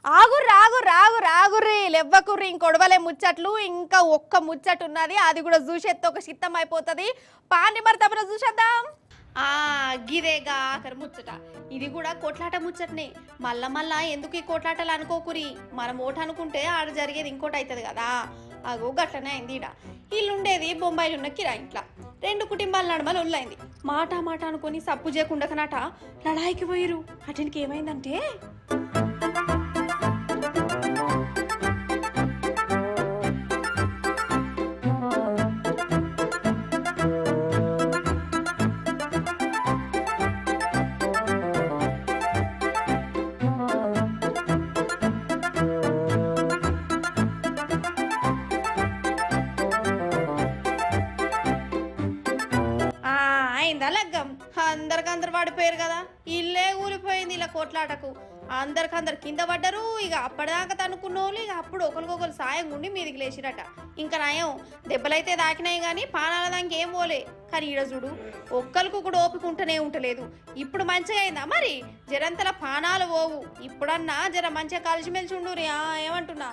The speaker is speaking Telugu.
ఆగుర్రి ఆగుర్రి ఆగుర్రి ఆగుర్రి లెవ్వకుర్రి ఇంకొడవలే ముచ్చట్లు ఇంకా ఒక్క ముచ్చట ఉన్నది అది కూడా చూసేస్తే ఒక చిత్తం అయిపోతుంది పాని మరి తప్పన చూసేద్దాం గిదేగా ఆఖరి ముచ్చట ఇది కూడా కొట్లాట ముచ్చటనే మళ్ళా ఎందుకు ఈ కొట్లాటలు అనుకోకురి మనం ఓట అనుకుంటే ఆడ జరిగేది ఇంకోటి అవుతుంది కదా అగో గట్లనే అయింది ఈడ ఇల్లుండేది బొంబాయిలు ఉన్న కిరాయి ఇంట్లో రెండు కుటుంబాల నడమలు ఒళ్ళైంది మాట మాట అనుకొని సప్పు చేయకుండాకనట లడాయికి పోయిరు అటెనికి ఏమైందంటే లగ్గం అందరికందరు పడిపోయారు కదా ఇల్లే ఊలిపోయింది ఇలా కొట్లాటకు అందరికందరు కింద పడ్డరు ఇక అప్పటిదాకా తనుకున్నోళ్ళు ఇక అప్పుడు ఒకరికొకరు సాయం ఉండి మీదికి లేచిరట ఇంకా నయం దెబ్బలైతే దాకినాయి కానీ పానాల దానికి ఏం పోలే కానీ ఈడ చూడు ఒక్కరికొకడు ఓపికంటూనే ఉంటలేదు ఇప్పుడు మంచిగా అయిందా మరి జరంతల పానాలు పోవు ఇప్పుడన్నా జర మంచిగా కలిసిమెలిసి ఉండు ఏమంటున్నా